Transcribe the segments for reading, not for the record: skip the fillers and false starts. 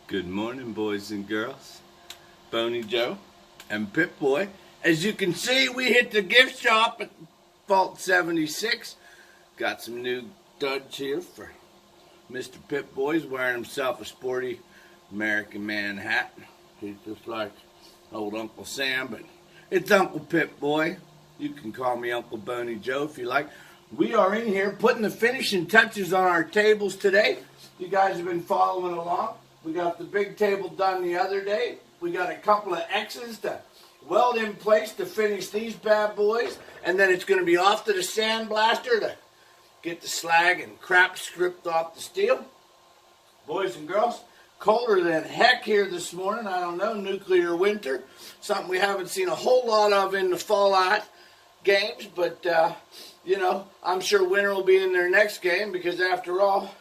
Good morning, boys and girls. Boney Joe and Pipboy. As you can see, we hit the gift shop at Vault 76. Got some new duds here for Mr. Pipboy. He's wearing himself a sporty American man hat. He's just like old Uncle Sam, but it's Uncle Pipboy. You can call me Uncle Boney Joe if you like. We are in here putting the finishing touches on our tables today. You guys have been following along. We got the big table done the other day. We got a couple of X's to weld in place to finish these bad boys. And then it's going to be off to the sandblaster to get the slag and crap stripped off the steel. Boys and girls, colder than heck here this morning. I don't know, nuclear winter. Something we haven't seen a whole lot of in the Fallout games. But, you know, I'm sure winter will be in their next game because, after all,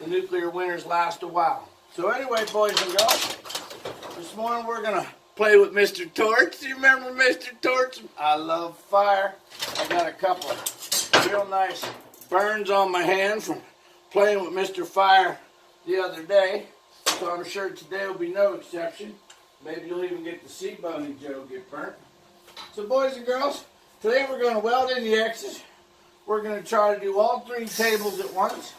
the nuclear winters last a while. So anyway, boys and girls, this morning we're going to play with Mr. Torch. Do you remember Mr. Torch? I love fire. I got a couple of real nice burns on my hand from playing with Mr. Fire the other day. So I'm sure today will be no exception. Maybe you'll even get to see Boney Joe get burnt. So boys and girls, today we're going to weld in the X's. We're going to try to do all three tables at once.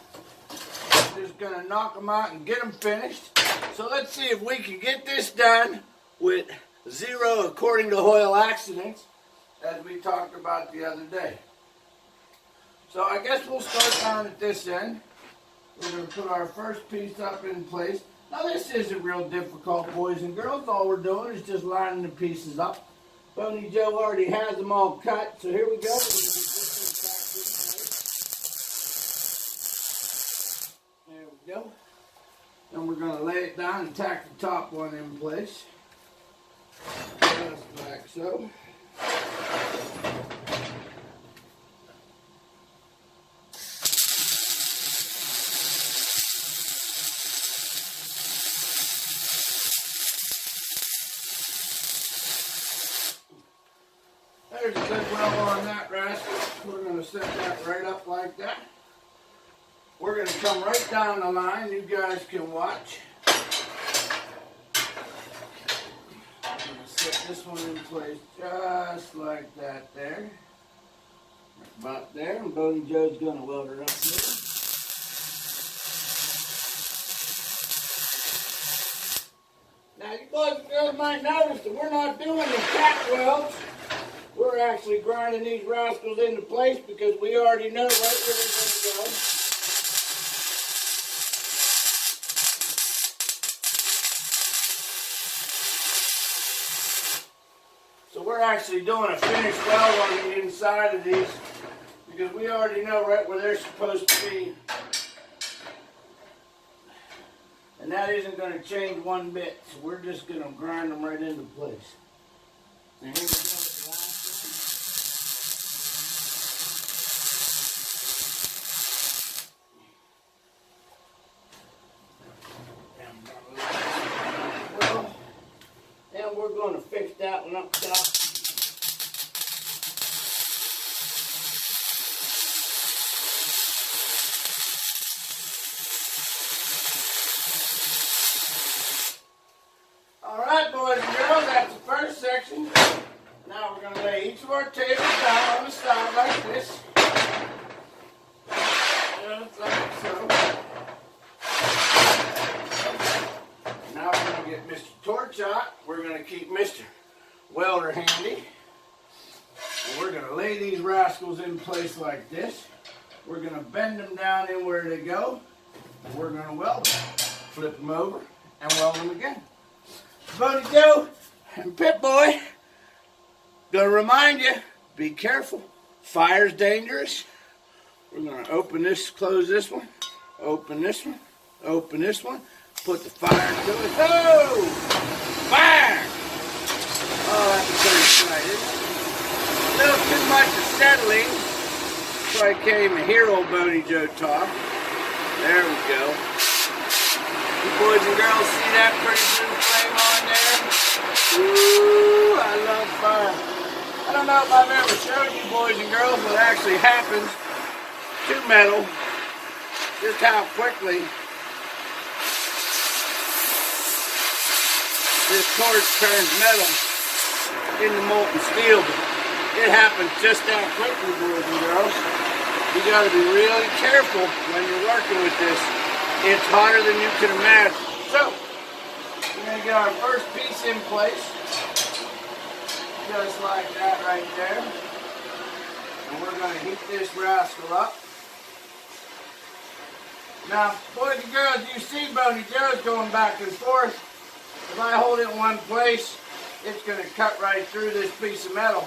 Just going to knock them out and get them finished. So let's see if we can get this done with 0, according to Hoyle, accidents, as we talked about the other day. So I guess we'll start down at this end. We're going to put our first piece up in place. Now this isn't real difficult, boys and girls. All we're doing is just lining the pieces up. Boney Joe already has them all cut, so here we go. There we go. Then we're going to lay it down and tack the top one in place. Just like so. There's a good well on that rascal. We're going to set that right up like that. We're going to come right down the line. You guys can watch. I'm going to set this one in place just like that there. About there. And Boney Joe's going to weld it up here. Now you boys and girls might notice that we're not doing the cat welds. We're actually grinding these rascals into place because we already know right where they're going to go. So we're actually doing a finished weld on the inside of these because we already know right where they're supposed to be. And that isn't going to change one bit. So we're just going to grind them right into place. And here we go. We're going to fix that one up top. Alright, boys and girls, that's the first section. Now we're going to lay each of our tables down on the side like this. Just like so. Now we're going to get Mr. Torch out. We're going to keep Mr. Welder handy. And we're going to lay these rascals in place like this. We're going to bend them down in where they go. And we're going to weld them. Flip them over and weld them again. Boney Joe and Pipboy, going to remind you, be careful. Fire's dangerous. We're going to open this, close this one, open this one, open this one. Put the fire to it. Oh! Fire! Oh, that's pretty excited. A little too much acetylene. So I can't even hear old Boney Joe talk. There we go. You boys and girls see that pretty blue flame on there? Ooh, I love fire. I don't know if I've ever showed you boys and girls what actually happens to metal. Just how quickly this torch turns metal into molten steel. It happens just that quickly, boys and girls. You got to be really careful when you're working with this. It's hotter than you can imagine. So, we're going to get our first piece in place. Just like that right there. And we're going to heat this rascal up. Now, boys and girls, you see Boney Joe's going back and forth. If I hold it in one place, it's going to cut right through this piece of metal.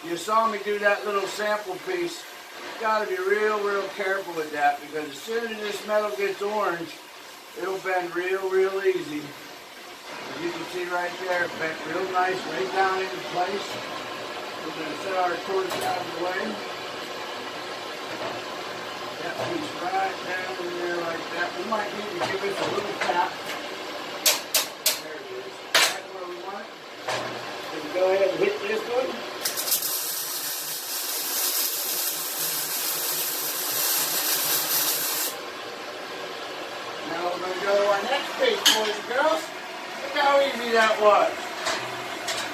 You saw me do that little sample piece. You've got to be real careful with that, because as soon as this metal gets orange, it'll bend real easy. As you can see right there, it bent real nice right down into place. We're going to set our torch out of the way. That piece right down in there like that. We might need to give it a little tap. There it is. Right where we want it. So we go ahead and hit this one. Now we're going to go to our next piece, boys and girls. Look how easy that was.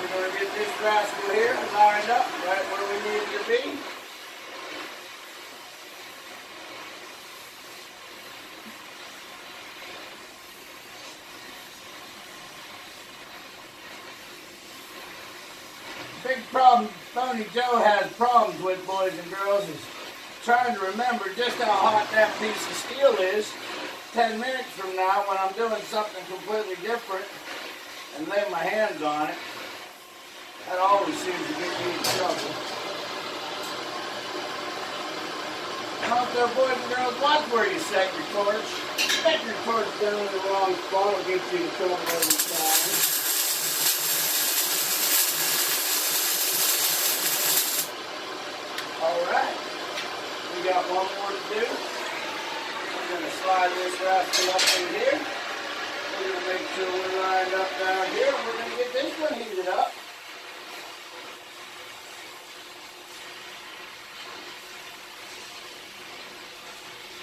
We're going to get this rascal here lined up right where we need it to be. Big problem Boney Joe has problems with, boys and girls, is trying to remember just how hot that piece of steel is 10 minutes from now when I'm doing something completely different and lay my hands on it. That always seems to get me in trouble. Out there, boys and girls, watch where you set your torch. Set your torch down in the wrong spot will get you in trouble every time. Alright, we got one more to do. We're going to slide this rascal up in here. We're going to make sure we're lined up down here. We're going to get this one heated up.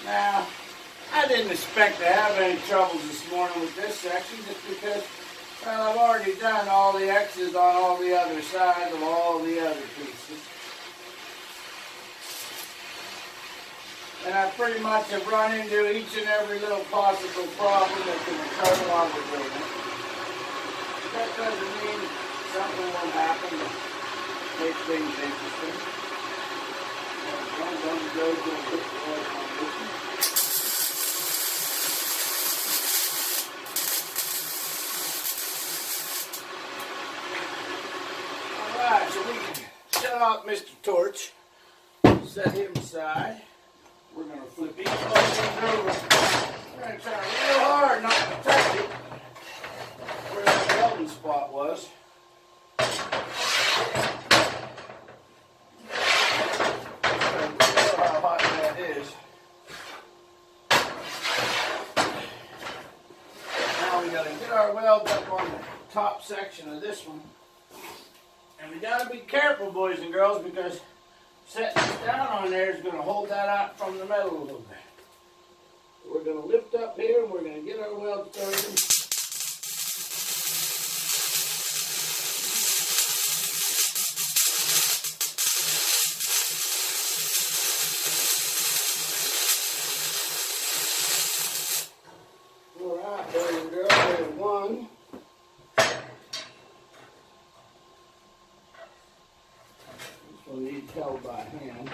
Now, I didn't expect to have any troubles this morning with this section just because, well, I've already done all the X's on all the other sides of all the other pieces. And I pretty much have run into each and every little possible problem that can occur while we're doing it. That doesn't mean something won't happen to make things interesting. I'm going to go to a bit more on this one. Alright, so we can shut off Mr. Torch, set him aside. We're going to flip each one of these over. We're going to try real hard not to touch it where that welding spot was. Feel how hot that is. Now we got to get our weld up on the top section of this one. And we got to be careful, boys and girls, because setting this down on there is going to hold that out from the metal a little bit. We're going to lift up here and we're going to get our weld started. Alright, boys and girls, there's one. We'll need held by hand.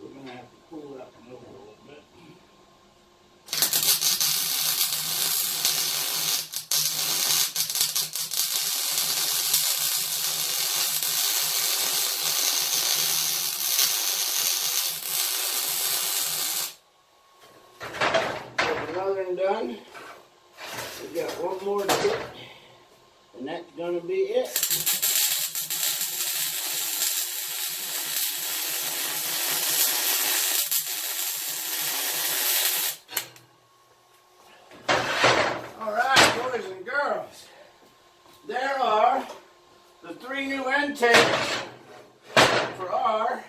We're going to have to pull that one over a little bit. There's another one done. We've got one more to get, and that's going to be it. There are the 3 new end tapes for our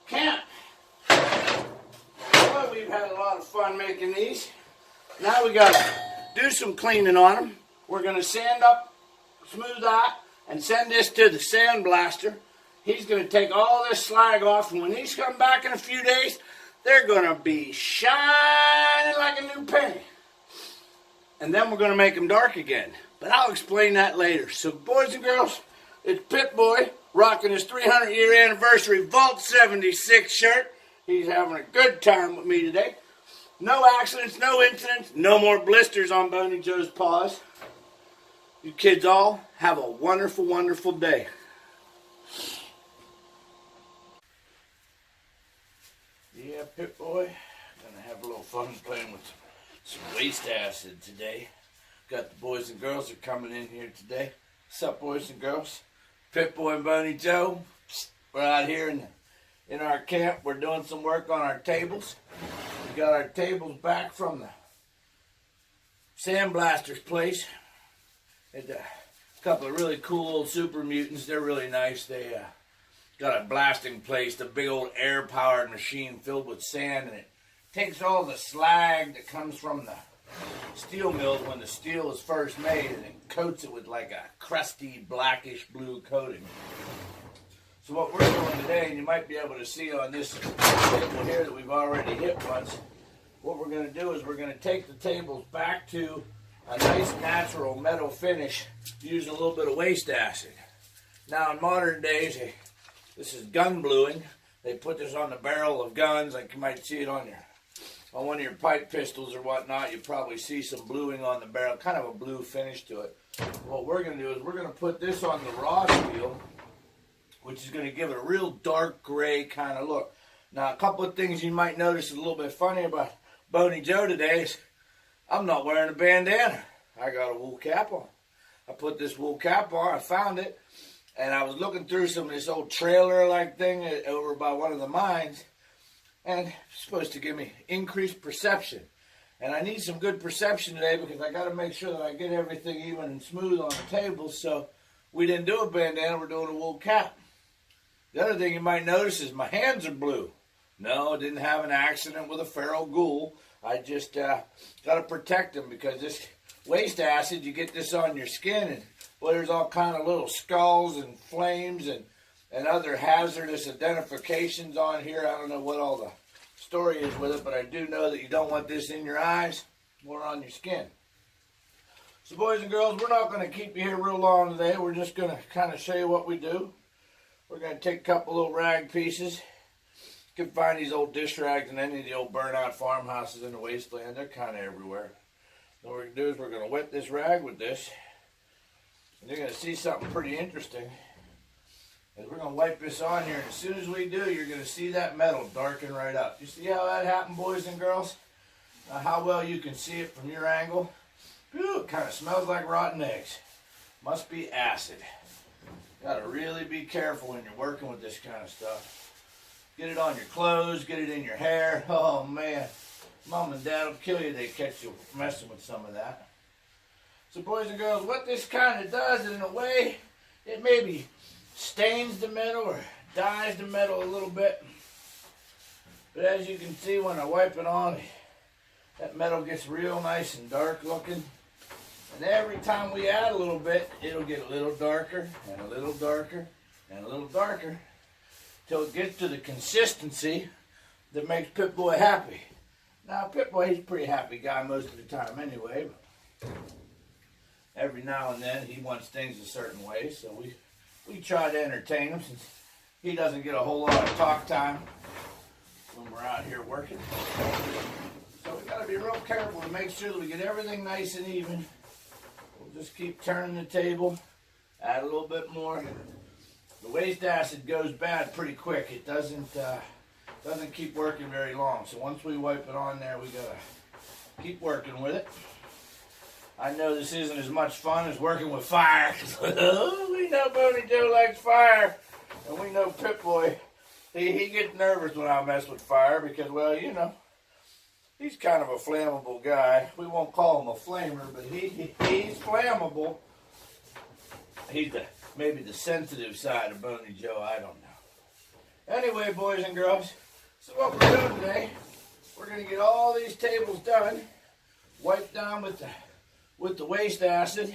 camp. Boy, we've had a lot of fun making these. Now we got to do some cleaning on them. We're going to sand up, smooth out, and send this to the sandblaster. He's going to take all this slag off, and when these come back in a few days, they're going to be shining like a new penny. And then we're going to make them dark again. But I'll explain that later. So boys and girls, it's Pipboy rocking his 300-year anniversary Vault 76 shirt. He's having a good time with me today. No accidents, no incidents, no more blisters on Boney Joe's paws. You kids all have a wonderful, wonderful day. Yeah, Pipboy, gonna have a little fun playing with some waste acid today. Got the boys and girls are coming in here today. What's up, boys and girls? Pipboy and Boney Joe. We're out here in our camp. We're doing some work on our tables. We got our tables back from the sandblaster's place. It's a couple of really cool old super mutants. They're really nice. They got a blasting place, the big old air-powered machine filled with sand, and it takes all the slag that comes from the steel mills when the steel is first made, and it coats it with like a crusty blackish blue coating. So what we're doing today, and you might be able to see on this table here that we've already hit once, what we're going to do is we're going to take the tables back to a nice natural metal finish using a little bit of waste acid. Now in modern days, this is gun bluing. They put this on the barrel of guns, like you might see it on one of your pipe pistols or whatnot. You probably see some bluing on the barrel, kind of a blue finish to it. What we're going to do is we're going to put this on the raw steel, which is going to give it a real dark gray kind of look. Now, a couple of things you might notice is a little bit funny about Boney Joe today is I'm not wearing a bandana. I got a wool cap on. I put this wool cap on, I found it, and I was looking through some of this old trailer-like thing over by one of the mines, and it's supposed to give me increased perception. And I need some good perception today because I got to make sure that I get everything even and smooth on the table. So we didn't do a bandana, we're doing a wool cap. The other thing you might notice is my hands are blue. No, I didn't have an accident with a feral ghoul. I just got to protect them because this waste acid, you get this on your skin, and well, there's all kind of little skulls and flames and other hazardous identifications on here. I don't know what all the story is with it, but I do know that you don't want this in your eyes or on your skin. So boys and girls, we're not going to keep you here real long today. We're just going to kind of show you what we do. We're going to take a couple little rag pieces. You can find these old dish rags in any of the old burnt-out farmhouses in the wasteland. They're kind of everywhere. What we're going to do is we're going to wet this rag with this. And you're going to see something pretty interesting. And we're going to wipe this on here. And as soon as we do, you're going to see that metal darken right up. You see how that happened, boys and girls? Now, how well you can see it from your angle. Whew, it kind of smells like rotten eggs. Must be acid. Got to really be careful when you're working with this kind of stuff. Get it on your clothes, get it in your hair. Oh man, Mom and Dad will kill you if they catch you messing with some of that. So boys and girls, what this kind of does, in a way, it maybe stains the metal or dyes the metal a little bit. But as you can see when I wipe it on, that metal gets real nice and dark looking. And every time we add a little bit, it'll get a little darker and a little darker and a little darker till it gets to the consistency that makes Pipboy happy. Now, Pipboy, he's a pretty happy guy most of the time anyway, but every now and then he wants things a certain way, so we try to entertain him since he doesn't get a whole lot of talk time when we're out here working. So we got to be real careful to make sure that we get everything nice and even. We'll just keep turning the table, add a little bit more. The waste acid goes bad pretty quick. It doesn't keep working very long. So once we wipe it on there, we gotta keep working with it. I know this isn't as much fun as working with fire. We know Boney Joe likes fire, and we know Pipboy. He gets nervous when I mess with fire because, well, you know, he's kind of a flammable guy. We won't call him a flamer, but he's flammable. He's maybe the sensitive side of Boney Joe, I don't know. Anyway, boys and girls, so what we're doing today, we're going to get all these tables done, wiped down with the with the waste acid.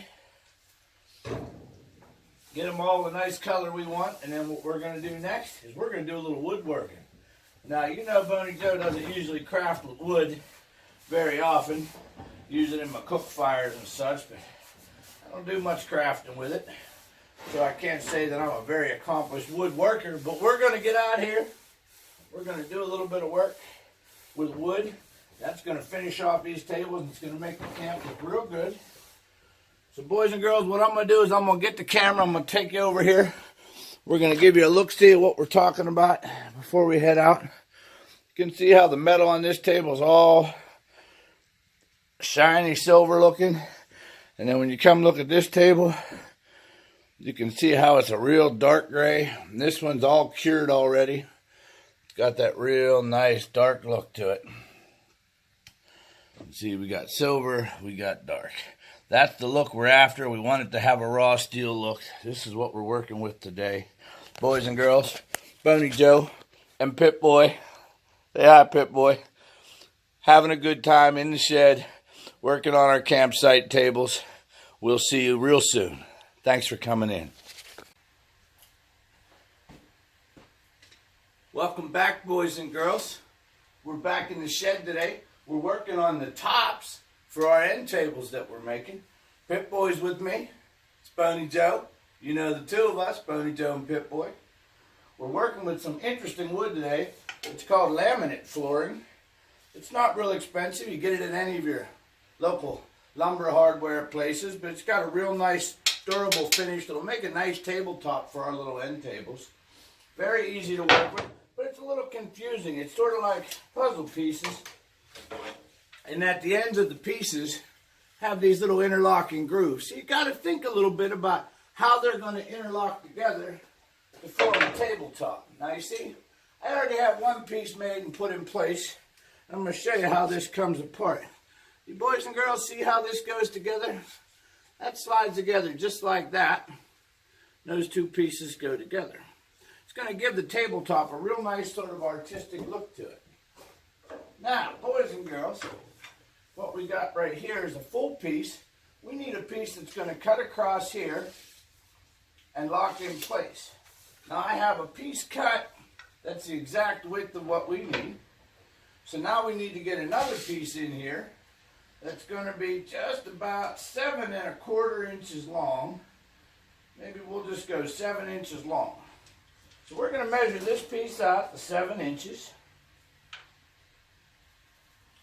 Get them all the nice color we want, and then what we're going to do next is we're going to do a little woodworking. Now, you know Boney Joe doesn't usually craft with wood very often, use it in my cook fires and such, but I don't do much crafting with it, so I can't say that I'm a very accomplished woodworker, but we're going to get out here. We're going to do a little bit of work with wood. That's going to finish off these tables, and it's going to make the camp look real good. So boys and girls, what I'm going to do is I'm going to get the camera. I'm going to take you over here. We're going to give you a look-see at what we're talking about before we head out. You can see how the metal on this table is all shiny silver looking. And then when you come look at this table, you can see how it's a real dark gray. And this one's all cured already. It's got that real nice dark look to it. See, we got silver, we got dark. That's the look we're after. We want it to have a raw steel look. This is what we're working with today. Boys and girls, Boney Joe and Pipboy. Say hi, Pipboy. Having a good time in the shed, working on our campsite tables. We'll see you real soon. Thanks for coming in. Welcome back, boys and girls. We're back in the shed today. We're working on the tops for our end tables that we're making. Pipboy's with me. It's Boney Joe. You know the two of us, Boney Joe and Pipboy. We're working with some interesting wood today. It's called laminate flooring. It's not real expensive. You get it at any of your local lumber hardware places, but it's got a real nice durable finish that'll make a nice tabletop for our little end tables. Very easy to work with, but it's a little confusing. It's sort of like puzzle pieces. And at the ends of the pieces have these little interlocking grooves. So you got to think a little bit about how they're going to interlock together to form a tabletop. Now you see, I already have one piece made and put in place. I'm going to show you how this comes apart. You boys and girls see how this goes together? That slides together just like that. Those two pieces go together. It's going to give the tabletop a real nice sort of artistic look to it. Now, boys and girls, what we got right here is a full piece. We need a piece that's going to cut across here and lock in place. Now, I have a piece cut that's the exact width of what we need. So now we need to get another piece in here that's going to be just about 7 1/4 inches long. Maybe we'll just go 7 inches long. So we're going to measure this piece out to 7 inches.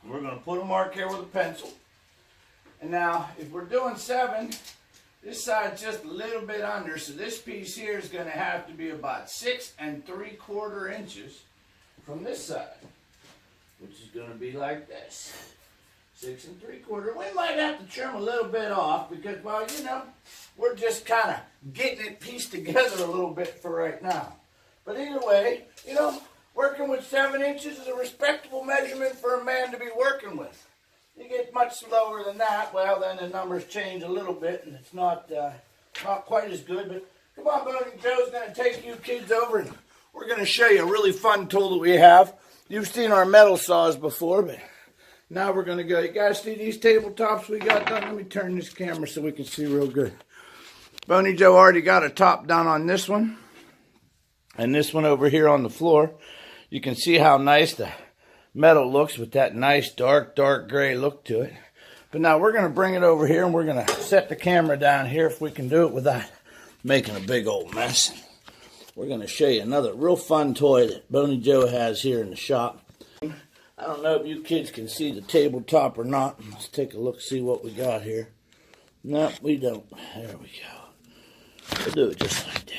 We're going to put a mark here with a pencil. And now, if we're doing 7, this side's just a little bit under, so this piece here is going to have to be about 6 3/4 inches from this side, which is going to be like this. 6 3/4. We might have to trim a little bit off because, well, you know, we're just kind of getting it pieced together a little bit for right now. But either way, you know, working with 7 inches is a respectable measurement for a man to be working with. You get much lower than that, well, then the numbers change a little bit, and it's not quite as good. But come on, Boney Joe's going to take you kids over, and we're going to show you a really fun tool that we have. You've seen our metal saws before, but now we're going to go. You guys see these tabletops we got done? Let me turn this camera so we can see real good. Boney Joe already got a top done on this one, and this one over here on the floor. You can see how nice the metal looks with that nice dark gray look to it. But now we're going to bring it over here and we're going to set the camera down here if we can do it without making a big old mess. We're going to show you another real fun toy that Boney Joe has here in the shop. I don't know if you kids can see the tabletop or not. Let's take a look, see what we got here. No, we don't. There we go. We'll do it just like that.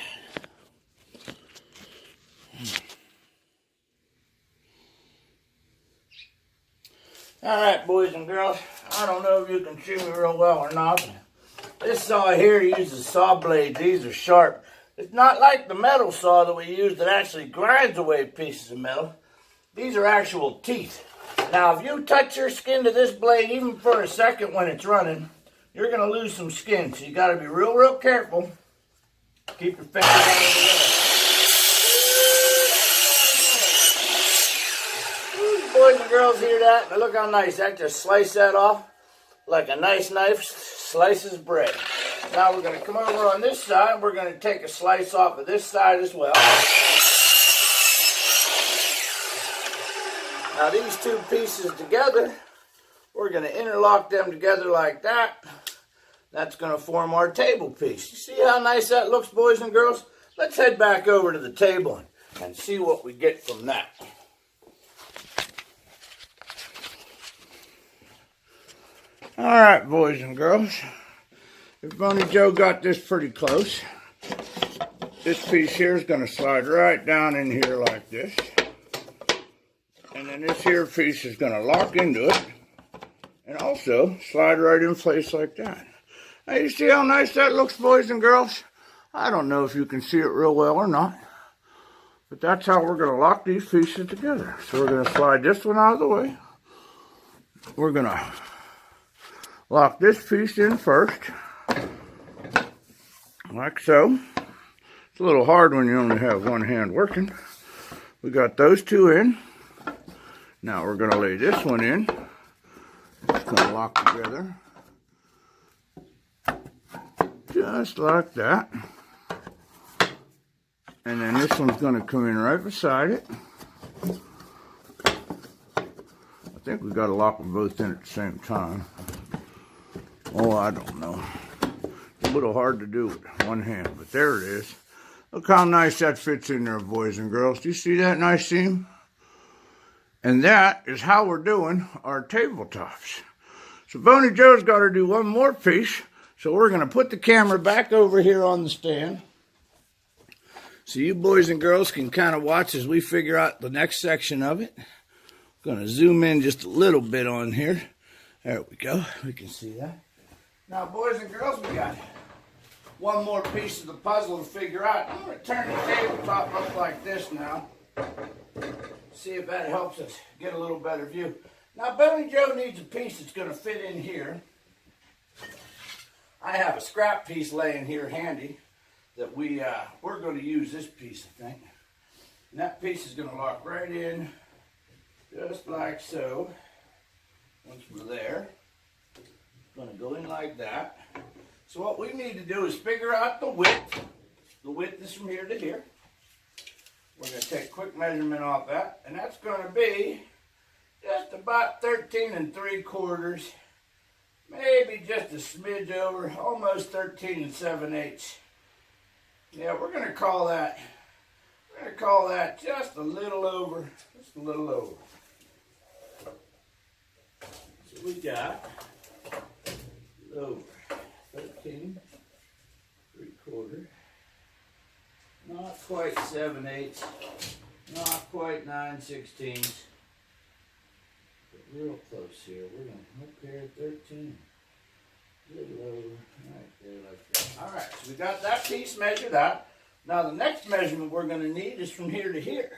Alright, boys and girls, I don't know if you can see me real well or not. This saw here uses saw blades. These are sharp. It's not like the metal saw that we use that actually grinds away pieces of metal. These are actual teeth. Now, if you touch your skin to this blade even for a second when it's running, you're going to lose some skin. So you got to be real careful. Keep your fingers out of the way. Boys and girls hear that? Now look how nice. I just slice that off. like a nice knife slices bread. Now we're going to come over on this side. We're going to take a slice off of this side as well. Now these two pieces together, we're going to interlock them together like that. That's going to form our table piece. You see how nice that looks, boys and girls? Let's head back over to the table and see what we get from that. All right, boys and girls. If Boney Joe got this pretty close, this piece here is going to slide right down in here like this. And then this here piece is going to lock into it and also slide right in place like that. Now you see how nice that looks, boys and girls? I don't know if you can see it real well or not, but that's how we're going to lock these pieces together. So we're going to slide this one out of the way. We're going to lock this piece in first, like so. It's a little hard when you only have one hand working. We got those two in. Now we're going to lay this one in. It's going to lock together. Just like that. And then this one's going to come in right beside it. I think we got to lock them both in at the same time. Oh, I don't know. It's a little hard to do with one hand, but there it is. Look how nice that fits in there, boys and girls. Do you see that nice seam? And that is how we're doing our tabletops. So Boney Joe's got to do one more piece. So we're going to put the camera back over here on the stand. So you boys and girls can kind of watch as we figure out the next section of it. I'm going to zoom in just a little bit on here. There we go. We can see that. Now, boys and girls, we got one more piece of the puzzle to figure out. I'm going to turn the tabletop up like this now. See if that helps us get a little better view. Now, Boney Joe needs a piece that's going to fit in here. I have a scrap piece laying here handy that we're going to use this piece, I think. And that piece is going to lock right in, just like so. Once we're there, it's going to go in like that. So what we need to do is figure out the width. The width is from here to here. We're going to take a quick measurement off that, and that's going to be just about 13 3/4, maybe just a smidge over, almost 13 7/8. Yeah, we're going to call that just a little over, So we got over 13 3/4. Not quite 7/8, not quite 9/16, but real close here. We're going to hook here at 13, a little over, right there like that. All right, so we got that piece measured out. Now the next measurement we're going to need is from here to here,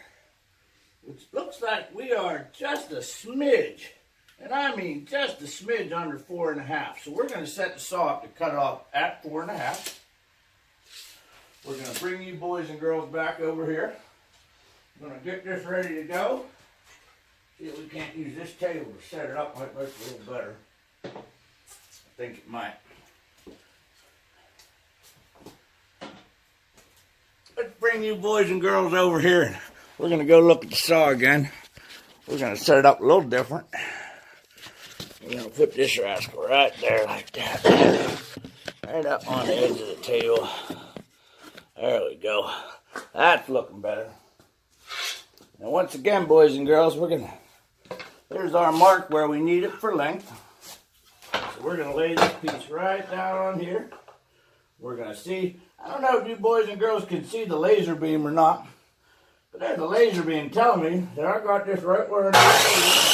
which looks like we are just a smidge, and I mean just a smidge under 4.5. So we're going to set the saw up to cut off at 4.5. We're going to bring you boys and girls back over here. I'm going to get this ready to go. See if we can't use this table to set it up. Might look a little better. I think it might. Let's bring you boys and girls over here. And we're going to go look at the saw again. We're going to set it up a little different. We're going to put this rascal right there like that. Right up on the edge of the table. There we go. That's looking better. Now once again, boys and girls, there's our mark where we need it for length. So we're going to lay this piece right down on here. We're going to see, I don't know if you boys and girls can see the laser beam or not, but there's a laser beam telling me that I got this right where it is.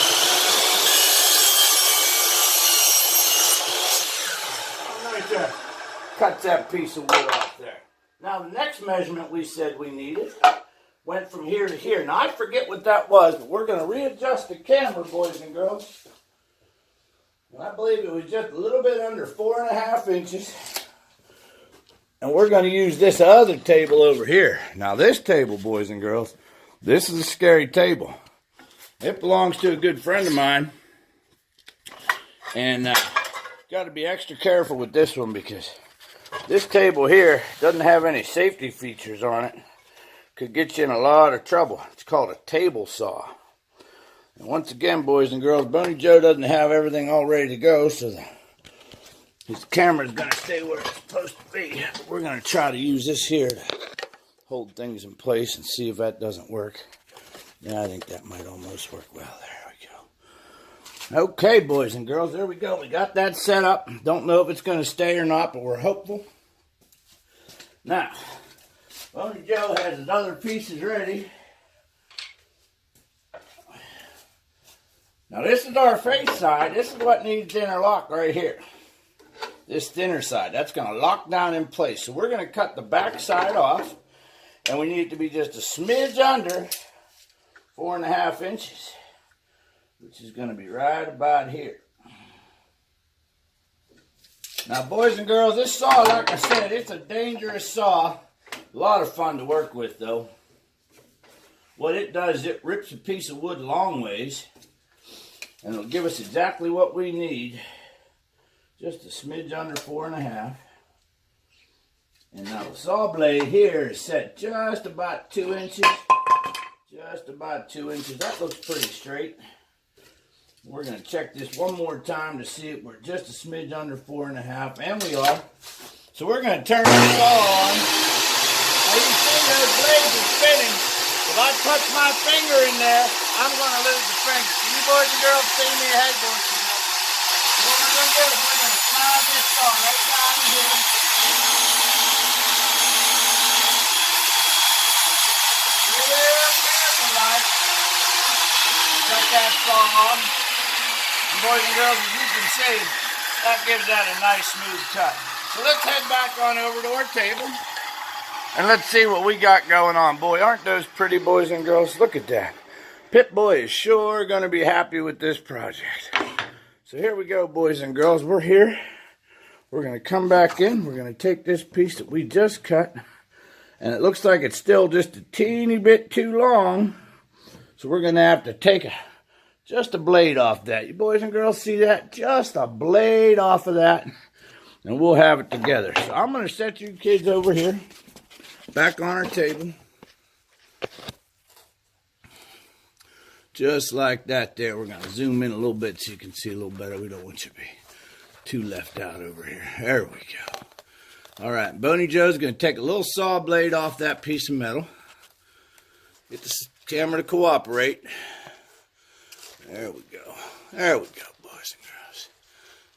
Cuts that piece of wood off there. Now the next measurement we said we needed went from here to here. Now I forget what that was, but we're going to readjust the camera, boys and girls. And I believe it was just a little bit under 4.5 inches. And we're going to use this other table over here. Now this table, boys and girls, this is a scary table. It belongs to a good friend of mine. And Got to be extra careful with this one because this table here doesn't have any safety features on it. Could get you in a lot of trouble. It's called a table saw. And once again, boys and girls, Boney Joe doesn't have everything all ready to go, so his camera's going to stay where it's supposed to be. We're going to try to use this here to hold things in place and see if that doesn't work. Yeah, I think that might almost work well. There we go. Okay, boys and girls, there we go. We got that set up. Don't know if it's going to stay or not, but we're hopeful. Now, Boney Joe has his other pieces ready. Now this is our face side. This is what needs to interlock right here. This thinner side. That's going to lock down in place. So we're going to cut the back side off. And we need it to be just a smidge under 4.5 inches. Which is going to be right about here. Now boys and girls, this saw, like I said, it's a dangerous saw. A lot of fun to work with though. What it does, it rips a piece of wood long ways. And it'll give us exactly what we need. Just a smidge under 4.5. And now the saw blade here is set just about 2 inches. Just about 2 inches. That looks pretty straight. We're going to check this one more time to see if we're just a smidge under 4.5. And we are. So we're going to turn the saw on. Now you see those blades are spinning. If I touch my finger in there, I'm going to lose the finger. So you boys and girls see me ahead, boys and girls. What we're going to do is we're going to slide this saw right down here. Real careful, right? Cut that saw on. And boys and girls, as you can see, that gives that a nice smooth cut. So let's head back on over to our table. And let's see what we got going on. Boy, aren't those pretty, boys and girls? Look at that. Pip-Boy is sure going to be happy with this project. So here we go, boys and girls. We're here. We're going to come back in. We're going to take this piece that we just cut. And it looks like it's still just a teeny bit too long. So we're going to have to take just a blade off that. You boys and girls see that? Just a blade off of that. And we'll have it together. So I'm going to set you kids over here. Back on our table. Just like that there. We're going to zoom in a little bit so you can see a little better. We don't want you to be too left out over here. There we go. All right. Boney Joe's going to take a little saw blade off that piece of metal. Get the camera to cooperate. There we go. There we go, boys and girls.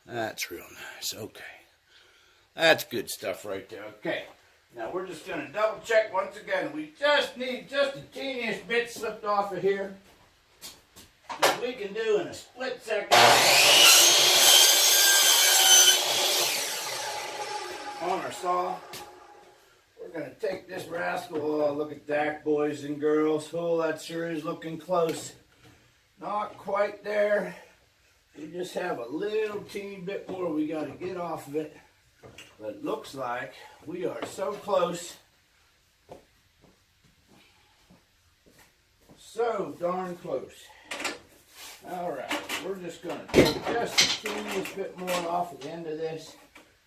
That's real nice. Okay. That's good stuff right there. Okay. Now we're just going to double check once again. We just need just a teeniest bit slipped off of here. That we can do in a split second. On our saw. We're going to take this rascal. Oh, look at that, boys and girls. Oh, that sure is looking close. Not quite there. We just have a little teeny bit more we got to get off of it. But it looks like we are so close. So darn close. Alright, we're just going to take just a teeniest bit more off at the end of this.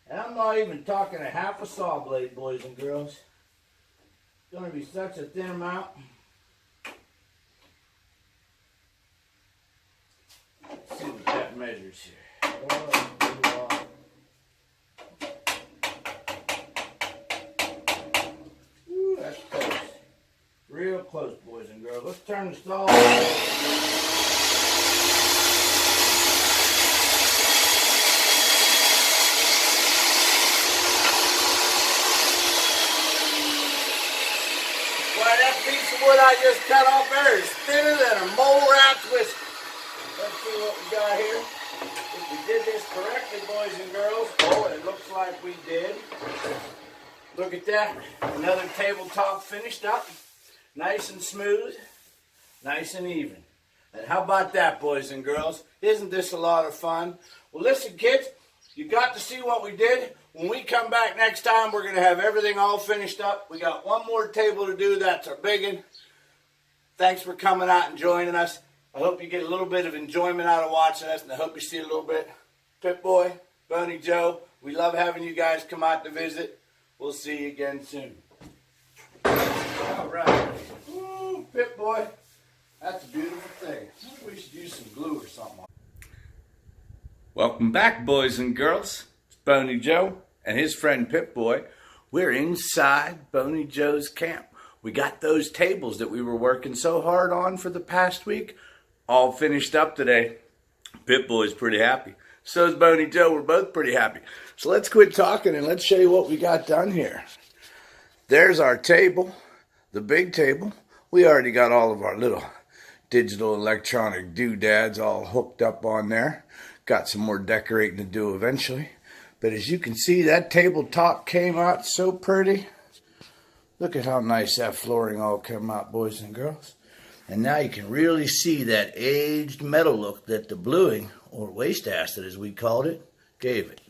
And I'm not even talking a half a saw blade, boys and girls. It's going to be such a thin amount. Let's see what that measures here. Ooh, that's close. Real close, boys and girls. Let's turn the saw on. Why, that piece of wood I just cut off there is thinner than a mole rat's whistle. Let's see what we got here. If we did this correctly, boys and girls. Oh, it looks like we did. Look at that. Another tabletop finished up. Nice and smooth. Nice and even. And how about that, boys and girls? Isn't this a lot of fun? Well, listen, kids. You got to see what we did. When we come back next time, we're going to have everything all finished up. We got one more table to do. That's our big one. Thanks for coming out and joining us. I hope you get a little bit of enjoyment out of watching us, and I hope you see a little bit. Pip-Boy, Boney Joe. We love having you guys come out to visit. We'll see you again soon. All right. Ooh, Pip-Boy. That's a beautiful thing. I think we should use some glue or something. Welcome back, boys and girls. It's Boney Joe and his friend Pip-Boy. We're inside Boney Joe's camp. We got those tables that we were working so hard on for the past week all finished up today. Pip-Boy's pretty happy. So is Boney Joe. We're both pretty happy. So let's quit talking and let's show you what we got done here. There's our table, the big table. We already got all of our little digital electronic doodads all hooked up on there. Got some more decorating to do eventually. But as you can see, that tabletop came out so pretty. Look at how nice that flooring all came out, boys and girls. And now you can really see that aged metal look that the bluing, or waste acid as we called it, gave it.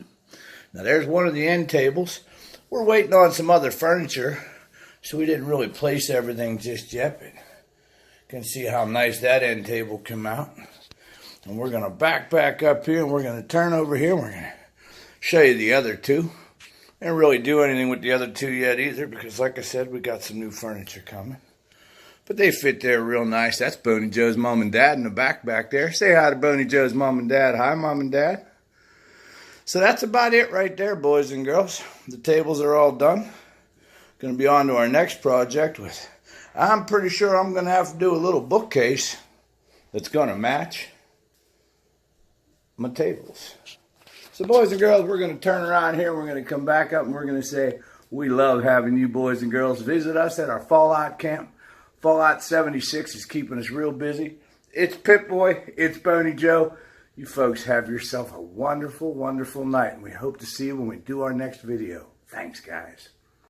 Now there's one of the end tables. We're waiting on some other furniture, so we didn't really place everything just yet. But you can see how nice that end table came out. And we're going to back up here, and we're going to turn over here, and we're going to show you the other two. Didn't really do anything with the other two yet either, because like I said, we got some new furniture coming. But they fit there real nice. That's Boney Joe's mom and dad in the back there. Say hi to Boney Joe's mom and dad. Hi, mom and dad. So that's about it right there, boys and girls. The tables are all done. Going to be on to our next project with, I'm pretty sure I'm going to have to do a little bookcase that's going to match my tables. So boys and girls, we're going to turn around here. We're going to come back up and we're going to say we love having you boys and girls visit us at our Fallout camp. Fallout 76 is keeping us real busy. It's Pip-Boy. It's Boney Joe. You folks have yourself a wonderful, wonderful night. And we hope to see you when we do our next video. Thanks, guys.